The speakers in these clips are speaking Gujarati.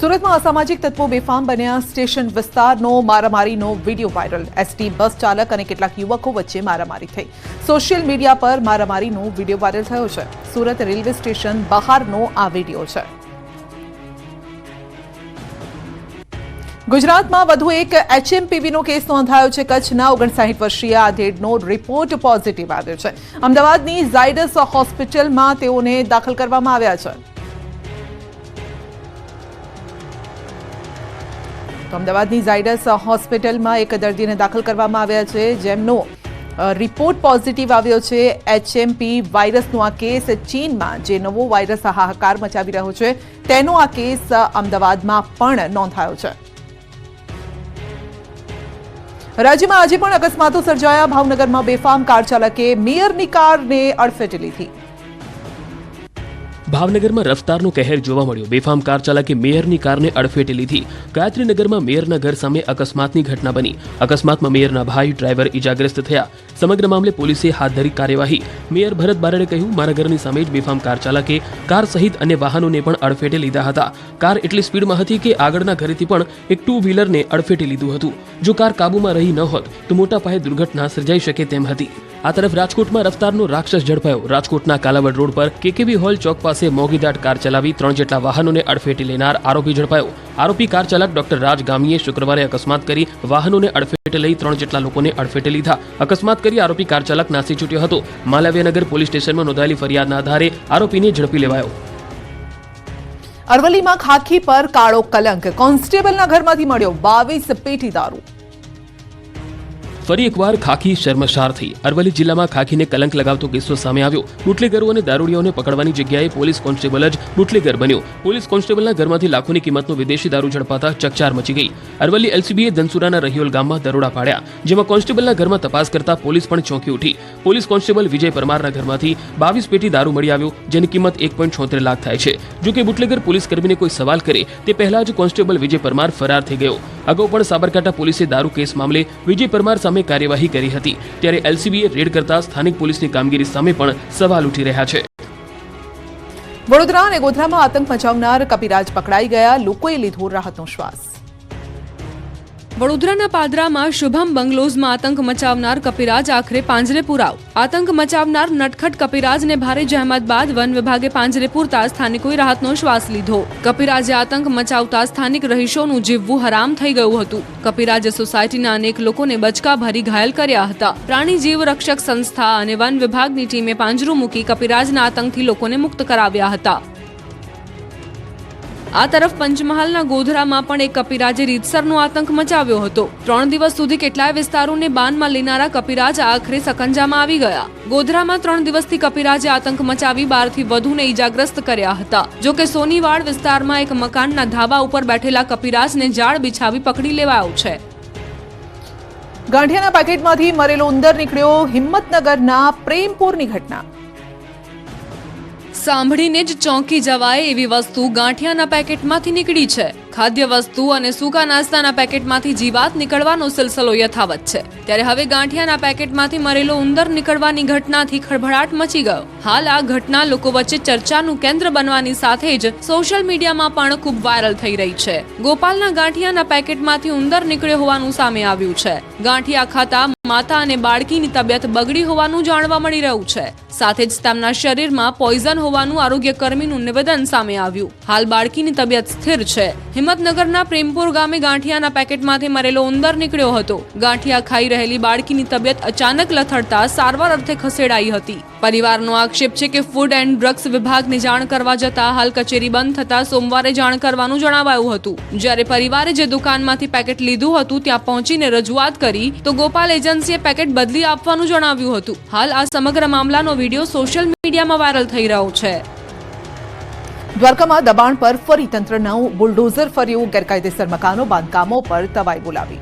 સુરતમાં અસામાજિક તત્વો બેફામ બન્યા, સ્ટેશન વિસ્તારનો મારામારીનો વિડીયો વાયરલ, એસટી બસ ચાલક અને કેટલાક યુવકો વચ્ચે મારામારી થઈ। સોશિયલ મીડિયા પર મારામારીનો વિડીયો વાયરલ થયો છે। સુરત રેલવે સ્ટેશન બહારનો આ વિડીયો છે। ગુજરાતમાં વધુ એક એચએમપીવીનો કેસ નોંધાયો છે। કચ્છના 59 વર્ષીય આધેડનો રિપોર્ટ પોઝિટિવ આવ્યો છે। અમદાવાદની ઝાયડસ હોસ્પિટલમાં તેઓને દાખલ કરવામાં આવ્યા છે। તો અમદાવાદની ઝાયડસ હોસ્પિટલમાં એક દર્દીને દાખલ કરવામાં આવ્યા છે, જેમનો રિપોર્ટ પોઝિટિવ આવ્યો છે। એચએમપી વાયરસનો આ કેસ ચીનમાં જે નવો વાયરસ હાહાકાર મચાવી રહ્યો છે, તેનો આ કેસ અમદાવાદમાં પણ નોંધાયો છે। રાજ્યમાં આજે પણ અકસ્માતો સર્જાયા। ભાવનગરમાં બેફામ કાર ચાલકે મેયરની કારને અડફેટે લીધી। ભાવનગરમાં રફતારનો કહેર જોવા મળ્યો। બેફામ કાર ચાલકે મેયરની કારને અડફેટે લીધી। ગાયત્રીનગરમાં મેયરના ઘર સામે અકસ્માતની ઘટના બની। અકસ્માતમાં મેયરના ભાઈ ડ્રાઈવર ઇજાગ્રસ્ત થયા। સમગ્ર મામલે પોલીસે હાથ ધરી કાર્યવાહી। મેયર ભરત બારડે કહ્યું, મારા ઘરની સામે જ બેફામ કાર ચાલકે કાર સહિત અન્ય વાહનોને પણ અડફેટે લીધા હતા। કાર એટલી સ્પીડમાં હતી કે આગળના ઘરેથી પણ એક ટુ વ્હીલરને અડફેટે લીધું હતું। જો કાર કાબુમાં રહી ન હોત તો મોટા પાયે દુર્ઘટના સર્જાઈ શકે તેમ હતી। આ તરફ રાજકોટમાં રફતારનો રાક્ષસ ઝડપાયો। રાજકોટના કાલાવડ રોડ પર કેકેવી હોલ ચોક પાસે મોગીદાટ કાર ચલાવી 3 જેટલા વાહનોને અડફેટે લેનાર આરોપી ઝડપાયો। આરોપી કાર ચાલક ડોક્ટર રાજ ગામીએ શુક્રવારે અકસ્માત કરી વાહનોને અડફેટે લઈ 3 જેટલા લોકોને અડફેટે લીધા। અકસ્માત કરી આરોપી કાર ચાલક નાસી છૂટ્યો હતો। માલવ્યનગર પોલીસ સ્ટેશનમાં નોંધાયેલી ફરિયાદના આધારે આરોપીને ઝડપી લેવાયો। અરવલ્લીમાં ખાખી પર કાળો કલંક, કોન્સ્ટેબલના ઘરમાંથી મળ્યો 22 પેટી દારૂ। ફરી એકવાર ખાખી શર્મસાર થઈ। અરવલ્લી જિલ્લામાં ખાખીને કલંક લગાવતો કિસ્સો સામે આવ્યો। બુટલેગરો અને દારૂડિયાઓને પકડવાની જગ્યાએ પોલીસ કોન્સ્ટેબલ જ બુટલેગર બન્યો। પોલીસ કોન્સ્ટેબલના ઘરમાંથી લાખોની કિંમતનો વિદેશી દારૂ ઝડપાતા ચકચાર મચી ગઈ। અરવલ્લી એલસીબીએ ધનસુરાના રહિયોલ ગામમાં દરોડા પાડ્યા, જેમાં કોન્સ્ટેબલના ઘરમાં તપાસ કરતા પોલીસ પણ ચોંકી ઉઠી। પોલીસ કોન્સ્ટેબલ વિજય પરમારના ઘરમાંથી 22 પેટી દારૂ મળી આવ્યો, જેની કિંમત 1.76 લાખ થાય છે। જો કે બુટલેગર પોલીસ કર્મીને કોઈ સવાલ કરે તે પહેલા જ કોન્સ્ટેબલ વિજય પરમાર ફરાર થઈ ગયો। અગાઉ પણ સાબરકાંઠા પોલીસે દારૂ કેસ મામલે વિજય પરમાર સામે કાર્યવાહી કરી હતી, ત્યારે એલસીબીએ રેડ કરતા સ્થાનિક પોલીસની કામગીરી સામે પણ સવાલ ઉઠી રહ્યા છે। વડોદરા અને ગોધરામાં આતંક મચાવનાર કપિરાજ પકડાઈ ગયા, લોકોએ લીધો રાહતનો શ્વાસ। વડોદરાના પાદરામાં શુભમ બંગલોઝમાં આતંક મચાવનાર કપિરાજ આખરે પાંજરે પુરાવ। આતંક મચાવનાર નટખટ કપિરાજને ભારે જહેમત બાદ વન વિભાગે પાંજરે પૂરતા સ્થાનિકોએ રાહતનો શ્વાસ લીધો। કપિરાજે આતંક મચાવતા સ્થાનિક રહીશોનું જીવવું હરામ થઈ ગયું હતું। કપિરાજે સોસાયટીના અનેક લોકોને બચકા ભરી ઘાયલ કર્યા હતા। પ્રાણી જીવ રક્ષક સંસ્થા અને વન વિભાગની ટીમે પાંજરું મૂકી કપિરાજના આતંકથી લોકોને મુક્ત કરાવ્યા હતા। આ તરફ પંચમહાલના ગોધરામાં પણ એક કપિરાજે રીતસરનો આતંક મચાવ્યો હતો। 3 દિવસ સુધી કેટલાય વિસ્તારોને બાનમાં લેનારા કપિરાજ આખરે સકંજામાં આવી ગયા। ગોધરામાં 3 દિવસથી કપિરાજે આતંક મચાવી 12 થી વધુને ઈજાગ્રસ્ત કર્યા હતા। જો કે સોનીવાડ વિસ્તારમાં એક મકાનના ધાબા ઉપર બેઠેલા કપિરાજને જાળ બિછાવી પકડી લેવાયો છે। ગાંઠિયાના પેકેટમાંથી મરેલો ઉંદર નીકળ્યો, હિંમતનગરના પ્રેમપુરની ઘટના। સાંભળીને જ ચોંકી જવાય એવી વસ્તુ ગાંઠિયાના પેકેટમાંથી નીકળી છે। ખાદ્ય વસ્તુ અને સૂકા નાસ્તાના પેકેટમાંથી જીવાત નીકળવાનો સિલસિલો યથાવત છે, ત્યારે હવે ગાંઠિયાના પેકેટમાંથી મરેલો ઉંદર નીકળવાની ઘટનાથી ખળભળાટ મચી ગયો। હાલ આ ઘટના લોકો વચ્ચે ચર્ચાનું કેન્દ્ર બનવાની સાથે જ સોશિયલ મીડિયામાં પણ ખૂબ વાયરલ થઈ રહી છે। ગોપાલના ગાંઠિયાના પેકેટમાંથી ઉંદર નીકળ્યો હોવાનું સામે આવ્યું છે। ગાંઠિયા ખાતા માતા અને બાળકીની તબિયત બગડી હોવાનું જાણવા મળી રહ્યું છે। સાથે જ તેમના શરીરમાં પોઈઝન હોવાનું આરોગ્ય કર્મીનું નિવેદન સામે આવ્યું। હાલ બાળકીની તબિયત સ્થિર છે। હિંમતનગરના પ્રેમપુર ગામે ગાંઠિયાના પેકેટમાંથી મરેલો ઉંદર નીકળ્યો હતો। ગાંઠિયા ખાઈ રહેલી બાળકીની તબિયત અચાનક લથડતા સારવાર અર્થે ખસેડાઈ હતી। પરિવારનો આક્ષેપ છે કે ફૂડ એન્ડ ડ્રગ્સ વિભાગને જાણ કરવા જતા હાલ કચેરી બંધ થતા સોમવારે જાણ કરવાનું જણાવાયું હતું। જ્યારે પરિવારે જે દુકાનમાંથી પેકેટ લીધું હતું ત્યાં પહોંચીને રજૂઆત કરી તો ગોપાલ એજન્સીએ પેકેટ બદલી આપવાનું જણાવ્યું હતું। હાલ આ સમગ્ર મામલાનો વિડીયો સોશિયલ મીડિયામાં વાયરલ થઈ રહ્યો છે। દ્વારકામાં દબાણ પર ફરી તંત્રનું બુલડોઝર ફર્યું, ગેરકાયદેસર મકાનો બાંધકામો પર તવાઈ બોલાવી।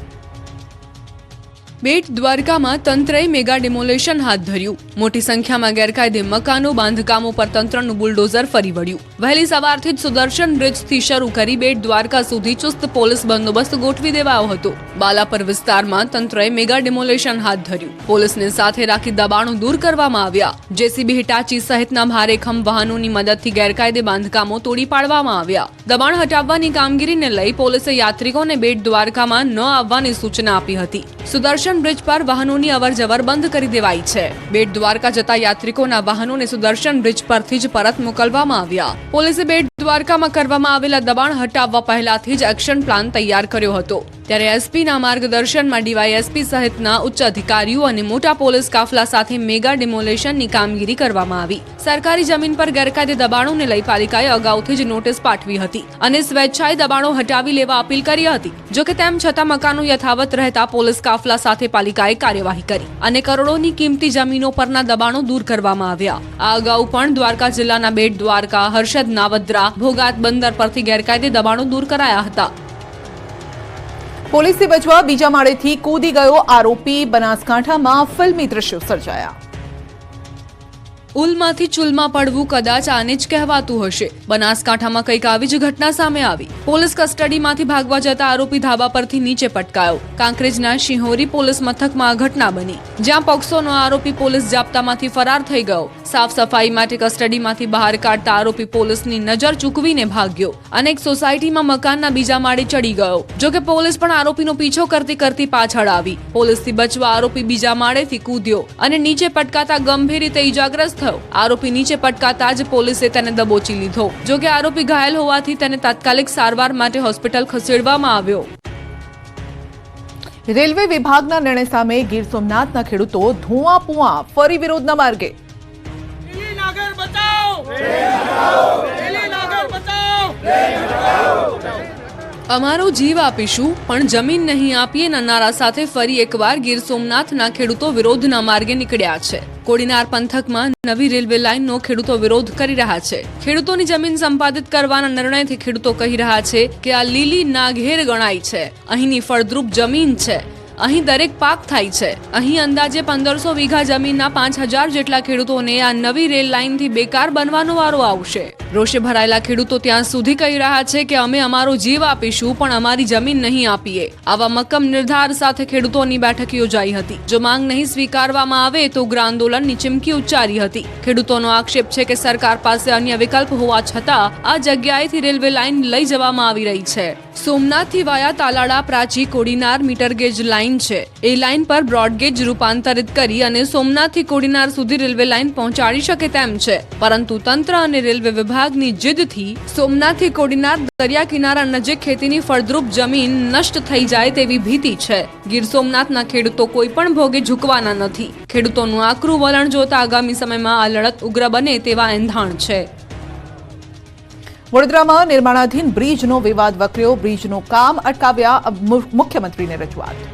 બેટ દ્વારકામાં તંત્રએ મેગા ડિમોલેશન હાથ ધર્યું. મોટી સંખ્યામાં ગેરકાયદે મકાનો બાંધકામો પર તંત્રનું બુલડોઝર ફરી વળ્યું. વહેલી સવારથી જ સુદર્શન બ્રિજથી શરૂ કરી બેટ દ્વારકા સુધી ચુસ્ત પોલીસ બંદોબસ્ત ગોઠવી દેવાયો હતો. બાલાપર વિસ્તારમાં તંત્રએ મેગા ડિમોલેશન હાથ ધર્યું. પોલીસને સાથે રાખી દબાણો દૂર કરવામાં આવ્યા. જેસીબી, હિટાચી સહિતના ભારેખમ વાહનોની મદદથી ગેરકાયદે બાંધકામો તોડી પાડવામાં આવ્યા. દબાણ હટાવવાની કામગીરીને લઈ પોલીસે યાત્રિકોને બેટ દ્વારકામાં ન આવવાની સૂચના આપી હતી. સુદર્શન બ્રિજ પર વાહનોની અવરજવર બંધ કરી દેવાઈ છે. બેટ દ્વારકા જતા યાત્રિકોના વાહનોને સુદર્શન બ્રિજ પરથી જ પરત મોકલવામાં આવ્યા. પોલીસે બેટ દ્વારકામાં કરવામાં આવેલા દબાણ હટાવવા પહેલાથી જ એક્શન પ્લાન તૈયાર કર્યો હતો. ત્યારે એસપીના માર્ગદર્શનમાં ડીવાયએસપી સહિતના ઉચ્ચ અધિકારીઓ અને મોટા પોલીસ કાફલા સાથે મેગા ડિમોલેશનની કામગીરી કરવામાં આવી. સરકારી જમીન પર ગેરકાયદે દબાણોને લઈ પાલિકાએ અગાઉથી જ નોટિસ પાઠવી હતી અને સ્વેચ્છાએ દબાણો હટાવી લેવા અપીલ કરી હતી. જોકે તેમ છતાં મકાનો યથાવત રહેતા પોલીસ કાફલા સાથે પાલિકાએ કાર્યવાહી કરી અને કરોડોની કિંમતી જમીનો પરના દબાણો દૂર કરવામાં આવ્યા. આ અગાઉ પણ દ્વારકા જિલ્લાના બેટ દ્વારકા, હર્ષદ, નાવદ્રા, ભોગાત બંદર પરથી ગેરકાયદે દબાણો દૂર કરાયા હતા. પોલીસથી બચવા બીજા માળેથી કૂદી ગયો આરોપી. બનાસકાંઠામાં ફિલ્મી દ્રશ્યો સર્જાયા. ઉલમાંથી ચૂલમાં પડવું કદાચ આને જ કહેવાતું હશે. બનાસકાંઠામાં કંઈક આવી જ ઘટના સામે આવી. પોલીસ કસ્ટડીમાંથી ભાગવા જતા આરોપી ધાબા પરથી નીચે પટકાયો. કાંકરેજના શિહોરી પોલીસ મથકમાં આ ઘટના બની, જ્યાં પોક્સોનો આરોપી પોલીસ જાપ્તામાંથી ફરાર થઈ ગયો. સાફ સફાઈ માટે કસ્ટડીમાંથી બહાર કાઢતા આરોપી પોલીસની નજર ચૂકવીને ભાગ્યો અને એક સોસાયટીમાં મકાનના બીજા માળે ચડી ગયો. જોકે પોલીસ પણ આરોપીનો પીછો કરતી કરતી પાછળ આવી. પોલીસથી બચવા આરોપી બીજા માળેથી કૂદ્યો અને નીચે પટકાતા ગંભીર રીતે ઈજાગ્રસ્ત થયો. આરોપી નીચે પટકાતા જ પોલીસે તેને દબોચી લીધો. જોકે આરોપી ઘાયલ હોવાથી તેને તાત્કાલિક સારવાર માટે હોસ્પિટલ ખસેડવામાં આવ્યો. રેલવે વિભાગના નિર્ણય સામે ગીર સોમનાથના ખેડૂતો ધુઆપુઆ ફરી વિરોધના માર્ગે. અમારો જીવ આપીશું પણ જમીન નહીં આપીએના નારા સાથે ફરી એકવાર ગીર સોમનાથના ખેડૂતો વિરોધના માર્ગે નીકળ્યા છે. કોડીનાર પંથકમાં નવી રેલવે લાઇનનો ખેડૂતો વિરોધ કરી રહ્યા છે. ખેડૂતોની જમીન સંપાદિત કરવાના નિર્ણયથી ખેડૂતો કહી રહ્યા છે કે આ લીલી નાઘેર ગણાય છે. અહીંની ફળદ્રુપ જમીન છે. અહીં દરેક પાક થાય છે. અહીં અંદાજે 1500 વીઘા જમીનના 5000 જેટલા ખેડૂતોને આ નવી રેલ લાઇનથી બેકાર બનવાનો વારો આવશે. રોષે ભરાયેલા ખેડૂતો ત્યાં સુધી કહી રહ્યા છે કે અમે અમારો જીવ આપીશું પણ અમારી જમીન નહીં આપીએ. આવા મક્કમ નિર્ધાર સાથે ખેડૂતોની બેઠક યોજાઈ હતી. જો માંગ નહીં સ્વીકારવામાં આવે તો ઉગ્ર આંદોલનની ચીમકી ઉચ્ચારી હતી. ખેડૂતોનો આક્ષેપ છે કે સરકાર પાસે અન્ય વિકલ્પ હોવા છતાં આ જગ્યાએથી રેલવે લાઇન લઈ જવામાં આવી રહી છે. સોમનાથથી વાયા તાલાળા પ્રાચી કોડીનાર મીટર ગેજ લાઇન છે. એ લાઇન પર બ્રોડગેજ રૂપાંતરિત કરી અને સોમનાથથી કોડીનાર સુધી રેલવે લાઇન પહોંચાડી શકે તેમ છે. પરંતુ તંત્ર અને રેલવે વિભાગની જીદથી સોમનાથથી કોડીનાર દરિયા કિનારા નજીક ખેતીની ફળદ્રુપ જમીન નષ્ટ થઈ જાય તેવી ભીતિ છે. ગીર સોમનાથના ખેડૂતો કોઈ પણ ભોગે ઝૂકવાના નથી. ખેડૂતોનું આકરું વલણ જોતા આગામી સમયમાં આ લડત ઉગ્ર બને તેવા એંધાણ છે. વડોદરામાં નિર્માણાધીન બ્રિજનો વિવાદ વકર્યો. બ્રિજનું કામ અટકાવ્યા મુખ્યમંત્રીને રજૂઆત.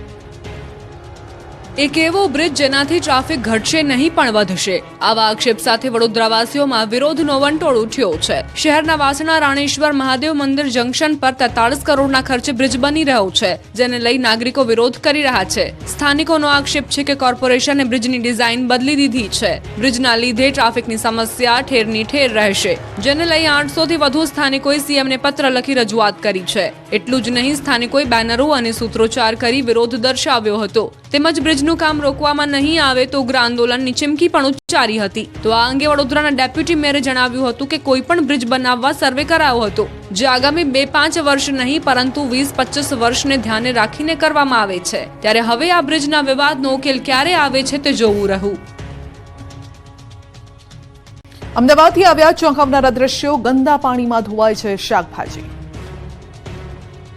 એક એવો બ્રિજ જેનાથી ટ્રાફિક ઘટશે નહીં પણ વધશે. આવા આક્ષેપ સાથે વડોદરાવાસીઓમાં વિરોધનો વંટોળ ઉઠ્યો છે. શહેરના વાસણા રાણેશ્વર મહાદેવ મંદિર જંકશન પર 43 કરોડના ખર્ચે બ્રિજ બની રહ્યો છે, જેને લઈ નાગરિકો વિરોધ કરી રહ્યા છે. સ્થાનિકોનો આક્ષેપ છે કે કોર્પોરેશને બ્રિજની ડિઝાઇન બદલી દીધી છે. બ્રિજના લીધે ટ્રાફિકની સમસ્યા ઠેરની ઠેર રહેશે, જેને લઈ 800 થી વધુ સ્થાનિકોએ સીએમને પત્ર લખી રજૂઆત કરી છે. એટલું જ નહીં, સ્થાનિકોએ બેનરો અને સૂત્રોચ્ચાર કરી વિરોધ દર્શાવ્યો હતો. તેમજ બ્રિજનું કામ રોકવામાં નહીં આવે તો ઉગ્ર આંદોલનની ચીમકી પણ ઉચ્ચારી હતી. તો આ અંગે વડોદરાના ડેપ્યુટી મેયરે જણાવ્યું હતું કે કોઈ પણ બ્રિજ બનાવવા સર્વે કરાયો હતો, જે આગામી 2-5 વર્ષ નહીં પરંતુ 20-25 વર્ષને ધ્યાને રાખીને કરવામાં આવે છે. ત્યારે હવે આ બ્રિજના વિવાદનો ઉકેલ ક્યારે આવે છે તે જોવું રહ્યું. અમદાવાદથી આવ્યા ચોંકાવનારા દ્રશ્યો. ગંદા પાણીમાં ધોવાય છે શાકભાજી.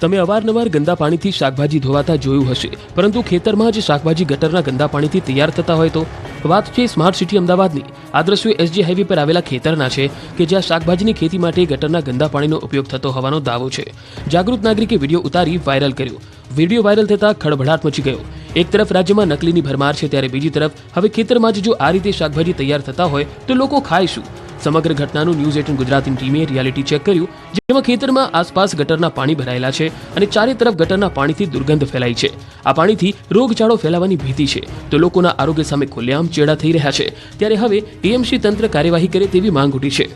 તમે અવારનવાર ગંદા પાણીથી શાકભાજી ધોવાતા જોયું હશે, પરંતુ ખેતરમાં જ શાકભાજી ગટરના ગંદા પાણીથી તૈયાર થતા હોય તો? વાત છે સ્માર્ટ સિટી અમદાવાદની. આ દ્રશ્યો એસજી હાઈવે પર આવેલા ખેતરના છે કે જ્યાં શાકભાજીની ખેતી માટે ગટરના ગંદા પાણીનો ઉપયોગ થતો હોવાનો દાવો છે. જાગૃત નાગરિકે વિડીયો ઉતારી વાયરલ કર્યો. વિડીયો વાયરલ થતા ખળભળાટ મચી ગયો. એક તરફ રાજ્યમાં નકલીની ભરમાર છે, ત્યારે બીજી તરફ હવે ખેતરમાં જ જો આ રીતે શાકભાજી તૈયાર થતા હોય તો લોકો ખાય શું? સમગ્ર ઘટનાનું ન્યૂઝ 18 ગુજરાતીની ટીમે રિયાલિટી ચેક કર્યું, જેમાં ખેતરમાં આસપાસ ગટરના પાણી ભરાયેલા છે અને ચારે તરફ ગટરના પાણીથી દુર્ગંધ ફેલાઈ છે. આ પાણીથી રોગચાળો ફેલાવાની ભીતિ છે, તો લોકોના આરોગ્ય સામે ખુલ્લેઆમ ચેડા થઈ રહ્યા છે. ત્યારે હવે એએમસી તંત્ર કાર્યવાહી કરે તેવી માંગ ઉઠી છે.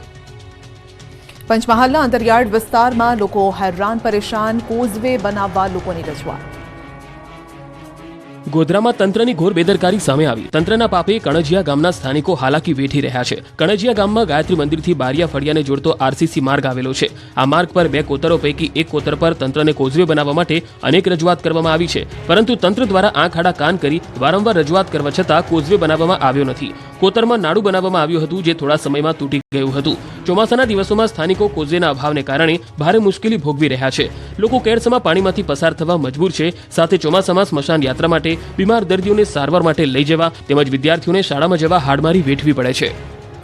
પંચમહાલના અંતરિયાળ વિસ્તારમાં લોકો હેરાન પરેશાન, કોઝવે બનાવવા લોકોની રજૂઆત. ગોધરામાં તંત્રની ઘોર બેદરકારી સામે આવી. તંત્રના પાપે કણજિયા ગામના સ્થાનિકો હાલાકી વેઠી રહ્યા છે. કણજિયા ગામમાં ગાયત્રી મંદિરથી બારિયા ફળિયાને જોડતો આરસીસી માર્ગ આવેલો છે. આ માર્ગ પર 2 કોતરો પૈકી એક કોતર પર તંત્રને કોઝવે બનાવવા માટે અનેક રજૂઆત કરવામાં આવી છે, પરંતુ તંત્ર દ્વારા આંખ આડા કાન કરી વારંવાર રજૂઆત કરવા છતાં કોઝવે બનાવવામાં આવ્યો નથી. કોતરમાં નાડું બનાવવામાં આવ્યું હતું, જે થોડા સમયમાં તૂટી ગયું હતું. ચોમાસાના દિવસોમાં સ્થાનિકો કોઝવેના અભાવને કારણે ભારે મુશ્કેલી ભોગવી રહ્યા છે. લોકો કેડસમાં પાણીમાંથી પસાર થવા મજબૂર છે. સાથે ચોમાસામાં સ્મશાન યાત્રા માટે, બીમાર દર્દીઓને સારવાર માટે લઈ જવા તેમજ વિદ્યાર્થીઓને શાળામાં જવા હાડમારી વેઠવી પડે છે.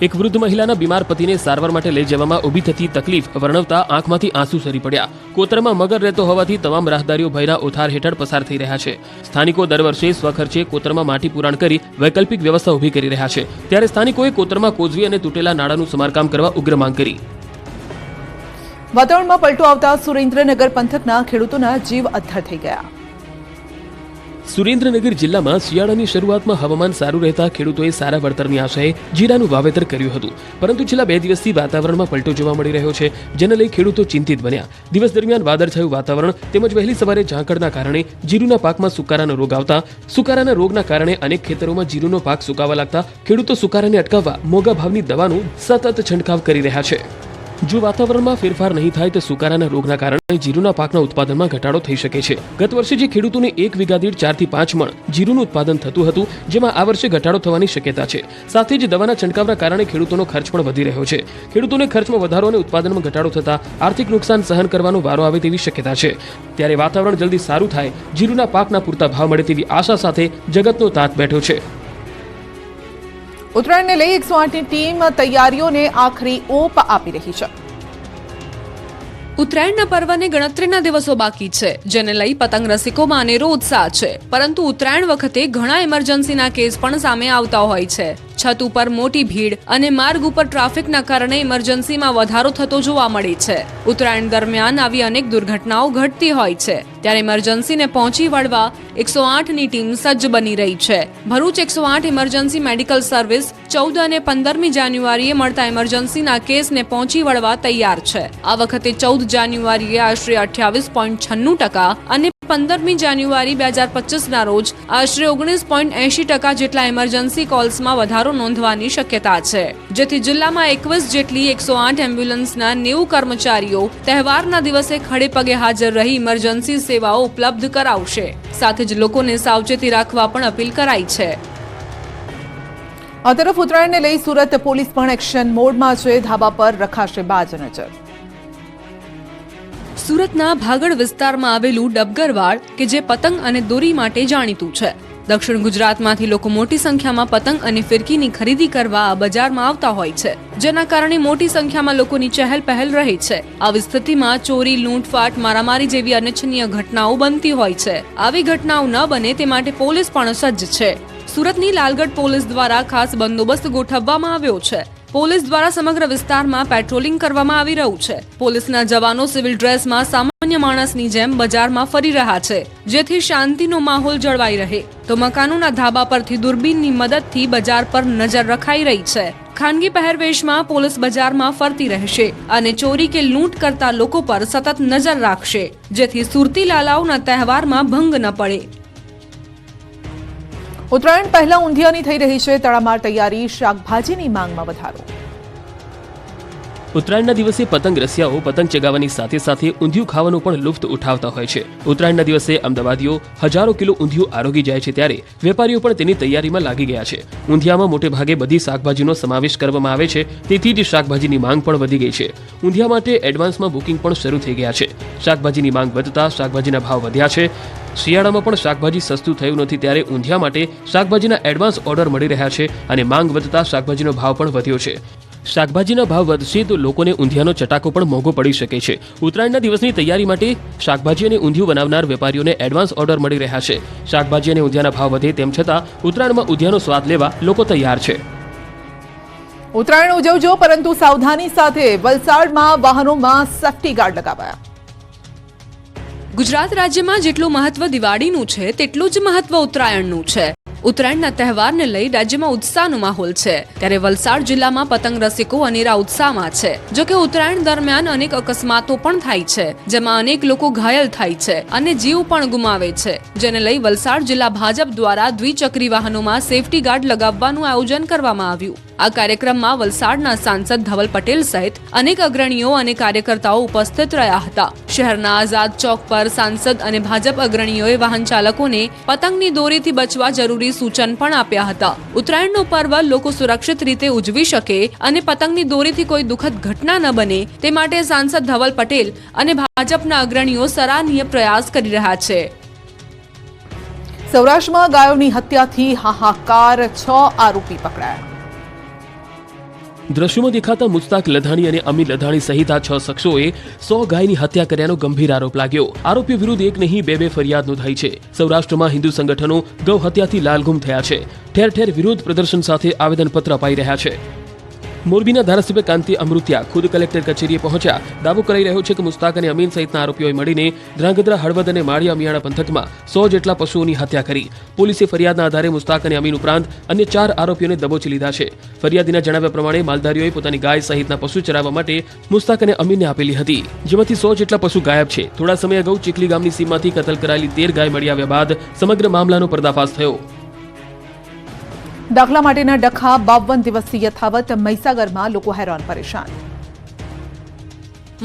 એક વૃદ્ધ મહિલાના બીમાર પતિને સારવાર માટે લઈ જવામાં ઊભી થતી તકલીફ વર્ણવતા આંખમાંથી આંસુ સરી પડ્યા. કોતરમાં મગર રહેતો હોવાથી તમામ રાહદારીઓ ભયના ઓથાર હેઠળ પસાર થઈ રહ્યા છે. સ્થાનિકો દર વર્ષે સ્વખર્ચે કોતરમાં માટી પુરાણ કરી વૈકલ્પિક વ્યવસ્થા ઊભી કરી રહ્યા છે. ત્યારે સ્થાનિકોએ કોતરમાં કોઝવે અને તૂટેલા નાળાનું સમારકામ કરવા ઉગ્ર માંગ કરી. વાતાવરણમાં પલટો આવતા સુરેન્દ્રનગર પંથકના ખેડૂતોના જીવ અદ્ધર થઈ ગયા. સુરેન્દ્રનગર જિલ્લામાં શિયાળાની શરૂઆતમાં હવામાન સારું રહેતા ખેડૂતોએ સારા વળતરની આશાએ જીરાનું વાવેતર કર્યું હતું, પરંતુ છેલ્લા 2 દિવસથી વાતાવરણમાં પલટો જોવા મળી રહ્યો છે, જેને લઈ ખેડૂતો ચિંતિત બન્યા. દિવસ દરમિયાન વાદળછાયું વાતાવરણ તેમજ વહેલી સવારે ઝાકળના કારણે જીરુના પાકમાં સુકારાનો રોગ આવતા સુકારાના રોગના કારણે અનેક ખેતરોમાં જીરુનો પાક સુકાવા લાગતા ખેડૂતો સુકારાને અટકાવવા મોંઘા ભાવની દવાનું સતત છંટકાવ કરી રહ્યા છે. જો વાતાવરણમાં ફેરફાર નહીં થાય તો સુકારાના રોગના કારણે જીરુના પાકના ઉત્પાદનમાં ઘટાડો થઈ શકે છે. ગત વર્ષે જે ખેડૂતોને 1 વીઘા દીઠ 4 થી 5 મણ જીરુનું ઉત્પાદન થતું હતું, જેમાં આ વર્ષે ઘટાડો થવાની શક્યતા છે. સાથે જ દવાના છંટકાવના કારણે ખેડૂતોનો ખર્ચ પણ વધી રહ્યો છે. ખેડૂતોને ખર્ચમાં વધારો અને ઉત્પાદનમાં ઘટાડો થતા આર્થિક નુકસાન સહન કરવાનો વારો આવે તેવી શક્યતા છે. ત્યારે વાતાવરણ જલ્દી સારું થાય, જીરુના પાકના પૂરતા ભાવ મળે તેવી આશા સાથે જગતનો તાત બેઠો છે. ઉત્તરાયણને લઈ 108ની ટીમ તૈયારીઓને આખરી ઓપ આપી રહી છે. ઉત્તરાયણના પર્વને ગણતરીના દિવસો બાકી છે, જેને લઈ પતંગ રસિકોમાં અનેરો ઉત્સાહ છે. પરંતુ ઉત્તરાયણ વખતે ઘણા ઇમરજન્સીના કેસ પણ સામે આવતા હોય છે. છત ઉપર મોટી ભીડ અને માર્ગ ઉપર ટ્રાફિકના કારણે ઇમરજન્સીમાં વધારો થતો જોવા મળે છે. ઉત્તરાયણ દરમિયાન આવી અનેક દુર્ઘટનાઓ ઘટતી હોય છે, ત્યારે ઇમરજન્સીને પહોંચી વળવા 108ની ટીમ સજ્જ બની રહી છે. ભરૂચ 108 ઇમરજન્સી મેડિકલ સર્વિસ 14 અને 15મી જાન્યુઆરીએ મળતા ઇમરજન્સીના કેસને પહોંચી વળવા તૈયાર છે. આ વખતે 14 જાન્યુઆરીએ આશરે 28.96% અને 15મી જાન્યુઆરી 2025ના રોજ આશરે 19.80% જેટલા ઇમરજન્સી કોલ્સમાં વધારો નોંધવાની શક્યતા છે, જેથી જિલ્લામાં 21 જેટલી 108 એમ્બ્યુલન્સના 90 કર્મચારીઓ તહેવારના દિવસે ખડે પગે હાજર રહી ઇમરજન્સી સેવાઓ ઉપલબ્ધ કરાવશે. સાથે જ લોકોને સાવચેતી રાખવા પણ અપીલ કરાઈ છે. આ તરફ ઉત્તરાયણને લઈ સુરત પોલીસ પણ એક્શન મોડમાં છે. ધાબા પર રખાશે બાજ નજર. સુરતના ભાગળ વિસ્તારમાં આવેલું ડબગરવાડ કે જે પતંગ અને દોરી માટે જાણીતું છે. દક્ષિણ ગુજરાતમાંથી લોકો મોટી સંખ્યામાં પતંગ અને ફિરકીની ખરીદી કરવા આ બજારમાં આવતા હોય છે, જેના કારણે મોટી સંખ્યામાં લોકોની ચહેલ પહેલ રહે છે. આવી સ્થિતિમાં ચોરી, લૂંટફાટ, મારામારી જેવી અનિચ્છનીય ઘટનાઓ બનતી હોય છે. આવી ઘટનાઓ ન બને તે માટે પોલીસ પણ સજ્જ છે. સુરતની લાલગઢ પોલીસ દ્વારા ખાસ બંદોબસ્ત ગોઠવવામાં આવ્યો છે. પોલીસ દ્વારા સમગ્ર વિસ્તારમાં પેટ્રોલિંગ કરવામાં આવી રહ્યું છે. પોલીસના જવાનો સિવિલ ડ્રેસમાં સામાન્ય માણસની જેમ બજારમાં ફરી રહ્યા છે, જેથી શાંતિનો માહોલ જળવાઈ રહે. તો મકાનોના ધાબા પરથી દૂરબીનની મદદથી બજાર પર નજર રખાઈ રહી છે. ખાનગી પહેરવેશમાં પોલીસ બજારમાં ફરતી રહેશે અને ચોરી કે લૂંટ કરતા લોકો પર સતત નજર રાખશે, જેથી સુરતી લાલાઓના તહેવારમાં ભંગ ન પડે. ઉત્તરાયણ પહેલા ઊંધિયાની થઈ રહી છે તડામાર તૈયારી. શાકભાજીની માંગમાં વધારો. ઉત્તરાયણના દિવસે પતંગ રસિયાઓ પતંગ ચગાવવાની સાથે સાથે ઊંધિયું ખાવાનું પણ લુફ્ત ઉઠાવતા હોય છે. ઉત્તરાયણના દિવસે અમદાવાદીઓ હજારો કિલો ઊંધિયું આરોગી જાય છે, ત્યારે વેપારીઓ પણ તેની તૈયારીમાં લાગી ગયા છે. ઊંધિયામાં મોટે ભાગે બધી શાકભાજીનો સમાવેશ કરવામાં આવે છે, તેથી જ શાકભાજીની માંગ પણ વધી ગઈ છે. ઊંધિયા માટે એડવાન્સમાં બુકિંગ પણ શરૂ થઈ ગયા છે. શાકભાજીની માંગ વધતા શાકભાજીના ભાવ વધ્યા છે. શિયાળામાં પણ શાકભાજી સસ્તું થયું નથી, ત્યારે ઊંધિયા માટે શાકભાજીના એડવાન્સ ઓર્ડર મળી રહ્યા છે અને માંગ વધતા શાકભાજીનો ભાવ પણ વધ્યો છે. શાકભાજીના ભાવ વધશે તો લોકોને ઊંધિયાનો ચટાકો પણ મોંઘો પડી શકે છે. ઉત્તરાયણના દિવસની તૈયારી માટે શાકભાજી અને ઊંધિયું બનાવનાર વેપારીઓને એડવાન્સ ઓર્ડર મળી રહ્યા છે. શાકભાજી અને ઊંધિયાના ભાવ વધે તેમ છતાં ઉત્તરાયણમાં ઊંધિયાનો સ્વાદ લેવા લોકો તૈયાર છે. ઉત્તરાયણ ઉજવજો પરંતુ સાવધાની સાથે વલસાડમાં વાહનોમાં સેફ્ટી ગાર્ડ લગાવાયા. ગુજરાત રાજ્યમાં જેટલું મહત્વ દિવાળીનું છે તેટલું જ મહત્વ ઉત્તરાયણનું છે. ઉત્તરાયણના તહેવારને લઈ રાજ્યમાં ઉત્સાહનો માહોલ છે, ત્યારે વલસાડ જિલ્લામાં પતંગ રસિકો અનેરા ઉત્સાહમાં છે. જોકે ઉત્તરાયણ દરમિયાન અનેક અકસ્માતો પણ થાય છે, જેમાં અનેક લોકો ઘાયલ થાય છે અને જીવ પણ ગુમાવે છે, જેને લઈ વલસાડ જિલ્લા ભાજપ દ્વારા દ્વિચક્રી વાહનોમાં સેફટી ગાર્ડ લગાવવાનું આયોજન કરવામાં આવ્યું. આ કાર્યક્રમમાં વલસાડના સાંસદ ધવલ પટેલ સહિત અનેક અગ્રણીઓ અને કાર્યકર્તાઓ ઉપસ્થિત રહ્યા હતા. શહેરના આઝાદ ચોક પર સાંસદ અને ભાજપ અગ્રણીઓએ વાહન ચાલકોને પતંગની દોરીથી બચવા જરૂરી સૂચન પણ આપ્યા હતા. ઉત્તરાયણનો પર્વ લોકો સુરક્ષિત રીતે ઉજવી શકે અને પતંગની દોરીથી કોઈ દુઃખદ ઘટના ન બને તે માટે સાંસદ ધવલ પટેલ અને ભાજપના અગ્રણીઓ સરાહનીય પ્રયાસ કરી રહ્યા છે. સૌરાષ્ટ્રમાં ગાયોની હત્યાથી હાહાકાર, 6 આરોપી પકડાયા. દ્રશ્યોમાં દેખાતા મુસ્તાક લધાણી અને અમીર લધાણી સહિત આ 6 શખ્સોએ 100 ગાયની હત્યા કર્યાનો ગંભીર આરોપ લાગ્યો. આરોપીઓ વિરુદ્ધ એક નહીં બે ફરિયાદ નોંધાઈ છે. સૌરાષ્ટ્રમાં હિન્દુ સંગઠનો ગૌ હત્યાથી લાલઘુમ થયા છે. ઠેર ઠેર વિરોધ પ્રદર્શન સાથે આવેદનપત્ર અપાઈ રહ્યા છે. મોરબીના ધારાસભ્ય કાંતિ અમૃતિયા ખુદ કલેક્ટર કચેરીએ પહોંચ્યા. દાવો કરાઈ રહ્યો છે કે મુસ્તાક અને અમીન સહિતના આરોપીઓએ મળીને ધ્રાંગધ્રા, હળવદ અને માળિયા મિયાણા પંથકમાં 100 જેટલા પશુઓની હત્યા કરી. પોલીસે ફરિયાદના આધારે મુસ્તાક અને અમીન ઉપરાંત અન્ય 4 આરોપીઓને દબોચી લીધા છે. ફરિયાદીના જણાવ્યા પ્રમાણે માલધારીઓએ પોતાની ગાય સહિતના પશુ ચરાવવા માટે મુસ્તાક અને અમીનને આપેલી હતી, જેમાંથી 100 જેટલા પશુ ગાયબ છે. થોડા સમય અગાઉ ચીખલી ગામની સીમમાંથી કતલ કરાયેલી 13 ગાય મળી આવ્યા બાદ સમગ્ર મામલાનો પર્દાફાશ થયો. દાખલા માટેના ડખા 52 દિવસથી યથાવત. મહીસાગરમાં લોકો હેરાન પરેશાન.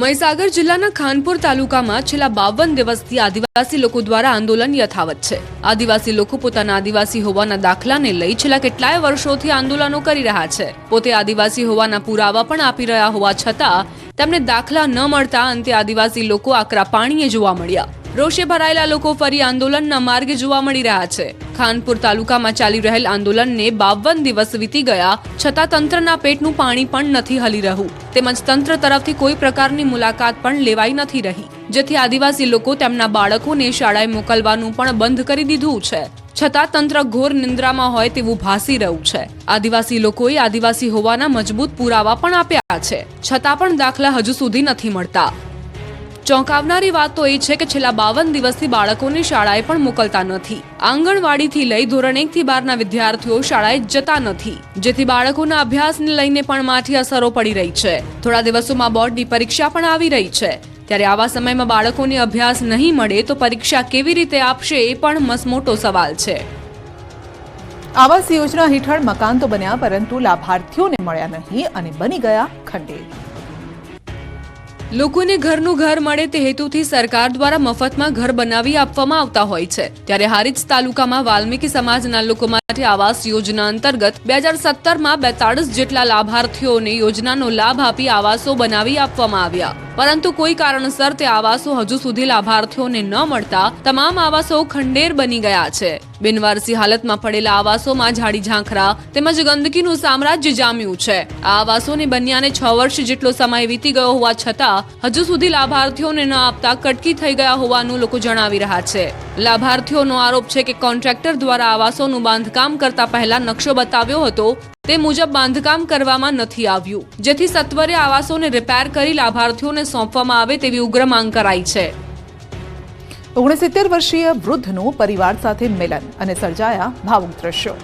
મહીસાગર જિલ્લાના ખાનપુર તાલુકામાં છેલ્લા 52 દિવસથી આદિવાસી લોકો દ્વારા આંદોલન યથાવત છે. આદિવાસી લોકો પોતાના આદિવાસી હોવાના દાખલાને લઈ છેલ્લા કેટલાય વર્ષોથી આંદોલનો કરી રહ્યા છે. પોતે આદિવાસી હોવાના પુરાવા પણ આપી રહ્યા હોવા છતાં તેમને દાખલા ન મળતા અંતે આદિવાસી લોકો આકરા પાણીએ જોવા મળ્યા. રોષે ભરાયેલા લોકો ફરી આંદોલનના માર્ગે જોવા મળી રહ્યા છે. ખાનપુર તાલુકામાં ચાલી રહેલ આંદોલનને 52 દિવસ વીતી ગયા છતાં તંત્રના પેટનું પાણી પણ નથી હલી રહ્યું, તેમજ તંત્ર તરફથી કોઈ પ્રકારની મુલાકાત પણ લેવાઈ નથી રહી, જેથી આદિવાસી લોકો તેમના બાળકોને શાળાએ મોકલવાનું પણ બંધ કરી દીધું છે. છતાં તંત્ર ઘોર નિંદ્રામાં હોય તેવું ભાસી રહ્યું છે. આદિવાસી લોકોએ આદિવાસી હોવાના મજબૂત પુરાવા પણ આપ્યા છે, છતાં પણ દાખલા હજુ સુધી નથી મળતા. ચોંકાવનારી વાત તો એ છે કે છેલ્લા 52 દિવસથી બાળકોને શાળાએ પણ મોકલતા નથી. આંગણવાડીથી લઈ ધોરણ 1 થી 12 ના વિદ્યાર્થીઓ શાળાએ જતા નથી, જેથી બાળકોના અભ્યાસને લઈને પણ માઠી અસરો પડી રહી છે. થોડા દિવસોમાં બોર્ડની પરીક્ષા પણ આવી રહી છે, ત્યારે આવા સમયમાં બાળકોને અભ્યાસ નહીં મળે તો પરીક્ષા કેવી રીતે આપશે એ પણ મસમોટો સવાલ છે. આવાસ યોજના હેઠળ મકાન તો બન્યા પરંતુ લાભાર્થીઓને મળ્યા નહીં અને બની ગયા ખંડેર. લોકોને ઘરનું ઘર મળે તે હેતુથી સરકાર દ્વારા મફતમાં ઘર બનાવી આપવામાં આવતા હોય છે. ત્યારે હારીજ તાલુકામાં વાલ્મીકી સમાજના લોકો માટે આવાસ યોજના અંતર્ગત 2017માં 42 જેટલા લાભાર્થીઓને યોજનાનો લાભ આપી આવાસો બનાવી આપવામાં આવ્યા, પરંતુ કોઈ કારણસર તે આવાસો હજુ સુધી લાભાર્થીઓને ન મળતા તમામ આવાસો ખંડેર બની ગયા છે. બિનવારસી હાલતમાં પડેલા આવાસોમાં ઝાડી ઝાંખરા તેમજ ગંદકીનું સામ્રાજ્ય જામ્યું છે. આ આવાસોને બન્યાને 6 વર્ષ જેટલો સમય વીતી ગયો હોવા છતાં હજુ સુધી લાભાર્થીઓને ન આપતા કટકી થઈ ગયા હોવાનું લોકો જણાવી રહ્યા છે. લાભાર્થીઓનો આરોપ છે કે કોન્ટ્રાક્ટર દ્વારા આવાસોનું બાંધકામ કરતા પહેલા નકશો બતાવ્યો હતો, તે મુજબ બાંધકામ કરવામાં નથી આવ્યું, જેથી સત્વરે આવાસોને રિપેર કરી લાભાર્થીઓને સોંપવામાં આવે તેવી ઉગ્ર માંગ કરાઈ છે. 69 વર્ષીય વૃદ્ધનું પરિવાર સાથે મિલન અને સર્જાયા ભાવુક દ્રશ્યો.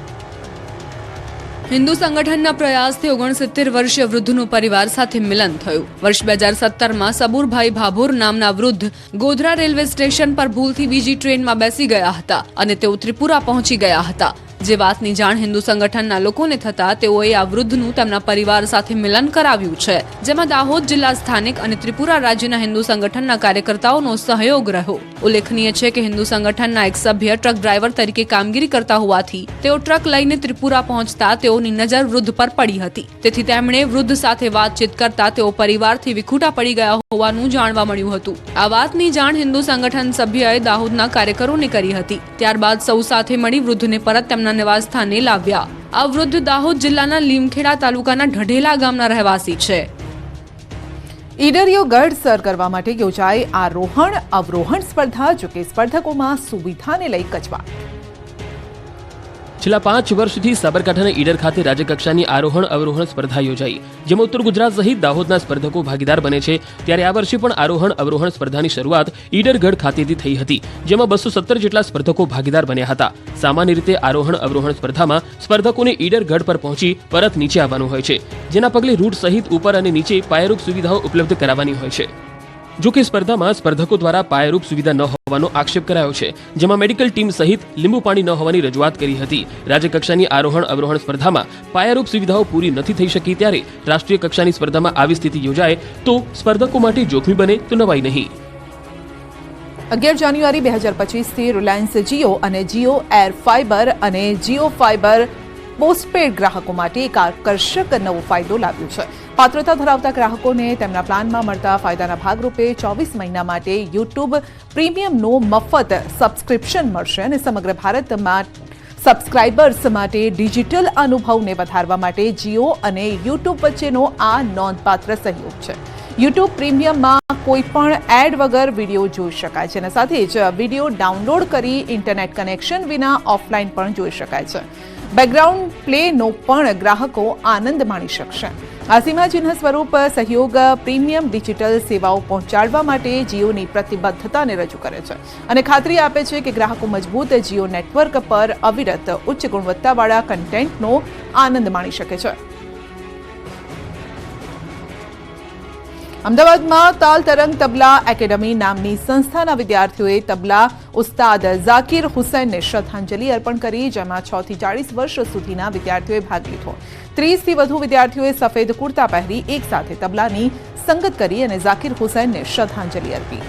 હિન્દુ સંગઠનના પ્રયાસથી 69 વર્ષીય વૃદ્ધનું પરિવાર સાથે મિલન થયું. વર્ષ 2017માં સબુરભાઈ ભાભોર નામના વૃદ્ધ ગોધરા રેલવે સ્ટેશન પર ભૂલથી બીજી ટ્રેનમાં બેસી ગયા હતા અને તેઓ ત્રિપુરા પહોંચી ગયા હતા. જે વાતની જાણ હિન્દુ સંગઠનના લોકોને થતા તેઓએ આ વૃદ્ધનું તેમના પરિવાર સાથે મિલન કરાવ્યું છે, જેમાં દાહોદ જિલ્લા સ્થાનિક અને ત્રિપુરા રાજ્યના હિન્દુ સંગઠનના કાર્યકર્તાઓનો સહયોગ રહ્યો. ઉલ્લેખનીય છે કે હિન્દુ સંગઠનના એક સભ્ય ટ્રક ડ્રાઈવર તરીકે કામગીરી કરતા હોવાથી તેઓ ટ્રક લઈને ત્રિપુરા પહોંચતા તેઓની નજર વૃદ્ધ પર પડી હતી, તેથી તેમણે વૃદ્ધ સાથે વાતચીત કરતા તેઓ પરિવારથી વિખૂટા પડી ગયા હોવાનું જાણવા મળ્યું હતું. આ વાતની જાણ હિન્દુ સંગઠન સભ્યએ દાહોદના કાર્યકરોને કરી હતી. ત્યારબાદ સૌ સાથે મળી વૃદ્ધને પરત તેમના નિવાસ સ્થાને લાવ્યા. આ વૃદ્ધ દાહોદ જિલ્લાના લીમખેડા તાલુકાના ઢઢેલા ગામના રહેવાસી છે. ઈડરીઓ ગઢ સર કરવા માટે યોજાઈ આરોહણ અવરોહણ સ્પર્ધા, જોકે સ્પર્ધકોમાં સુવિધાને લઈ કચવાટ. છેલ્લા 5 વર્ષથી સાબરકાંઠાના ઈડર ખાતે રાજ્યકક્ષાની આરોહણ અવરોહણ સ્પર્ધા યોજાઈ, જેમાં ઉત્તર ગુજરાત સહિત દાહોદના સ્પર્ધકો ભાગીદાર બને છે. ત્યારે આ વર્ષે પણ આરોહણ અવરોહણ સ્પર્ધાની શરૂઆત ઈડરગઢ ખાતેથી થઈ હતી, જેમાં 217 જેટલા સ્પર્ધકો ભાગીદાર બન્યા હતા. સામાન્ય રીતે આરોહણ અવરોહણ સ્પર્ધામાં સ્પર્ધકોને ઈડરગઢ પર પહોંચી પરત નીચે આવવાનું હોય છે, જેના પગલે રૂટ સહિત ઉપર અને નીચે પાયારૂપ સુવિધાઓ ઉપલબ્ધ કરાવવાની હોય છે. જો કે સ્પર્ધામાં સ્પર્ધકો દ્વારા પાયારૂપ સુવિધા ન હોવાનો આક્ષેપ કરાયો છે, જેમાં મેડિકલ ટીમ સહિત લીંબુ પાણી ન હોવાની રજૂઆત કરી હતી. રાજ્યકક્ષાની આરોહણ અવરોહણ સ્પર્ધામાં પાયારૂપ સુવિધાઓ પૂરી નથી થઈ શકી ત્યારે રાષ્ટ્રીય કક્ષાની સ્પર્ધામાં આવી સ્થિતિ યોજાય તો સ્પર્ધકો માટે જોખમી બને તો નવાઈ નહીં. 11 જાન્યુઆરી 2025થી રિલાયન્સ જીઓ અને જીઓ એર ફાઇબર અને જીઓ ફાઇબર પોસ્ટપેડ ગ્રાહકો માટે એક આકર્ષક નવો ફાયદો લાવ્યો છે. પાત્રતા ધરાવતા ગ્રાહકોને તેમના પ્લાનમાં મળતા ફાયદાના ભાગરૂપે 24 મહિના માટે યુટ્યુબ પ્રીમિયમનો મફત સબસ્ક્રિપ્શન મળશે અને સમગ્ર ભારતમાં સબસ્ક્રાઇબર્સ માટે ડિજિટલ અનુભવને વધારવા માટે જીઓ અને યુટ્યુબ વચ્ચેનો આ નોંધપાત્ર સહયોગ છે. યુટ્યુબ પ્રીમિયમમાં કોઈ પણ એડ વગર વિડીયો જોઈ શકાય છે અને સાથે જ વિડીયો ડાઉનલોડ કરી ઇન્ટરનેટ કનેક્શન વિના ઓફલાઈન પણ જોઈ શકાય છે. બેકગ્રાઉન્ડ પ્લેનો પણ ગ્રાહકો આનંદ માણી શકશે. આ સીમાચિહ્ન સ્વરૂપ સહયોગ પ્રીમિયમ ડિજિટલ સેવાઓ પહોંચાડવા માટે જીઓની પ્રતિબદ્ધતાને રજૂ કરે છે અને ખાતરી આપે છે કે ગ્રાહકો મજબૂત જીઓ નેટવર્ક પર અવિરત ઉચ્ચ ગુણવત્તાવાળા કન્ટેન્ટનો આનંદ માણી શકે છે. અમદાવાદમાં તાલ તરંગ તબલા એકેડમી નામની સંસ્થાના વિદ્યાર્થીઓએ તબલા ઉસ્તાદ ઝાકિર હુસૈનને શ્રદ્ધાંજલિ અર્પણ કરી, જેમાં 6 થી 40 વર્ષ સુધીના વિદ્યાર્થીઓએ ભાગ લીધો. 30 થી વધુ વિદ્યાર્થીઓએ સફેદ કુર્તા પહેરી એક સાથે તબલાની સંગત કરી અને ઝાકિર હુસૈનને શ્રદ્ધાંજલિ અર્પી.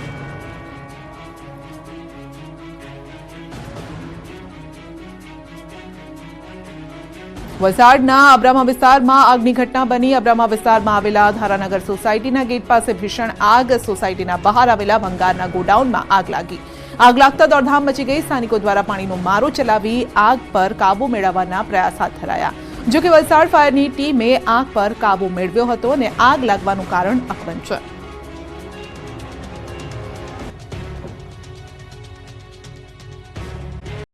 વલસાડના અબ્રામા વિસ્તારમાં આગની ઘટના બની. અબ્રામા વિસ્તારમાં આવેલા ધારાનગર સોસાયટીના ગેટ પાસે ભીષણ આગ. સોસાયટીના બહાર આવેલા ભંગારના ગોડાઉનમાં આગ લાગી. આગ લાગતા દોડધામ મચી ગઈ. સ્થાનિકો દ્વારા પાણીનો મારો ચલાવી આગ પર કાબુ મેળવવાના પ્રયાસ હાથ ધરાયા. જો કે વલસાડ ફાયરની ટીમે આગ પર કાબુ મેળવ્યો હતો અને આગ લાગવાનું કારણ અકબંધ છે.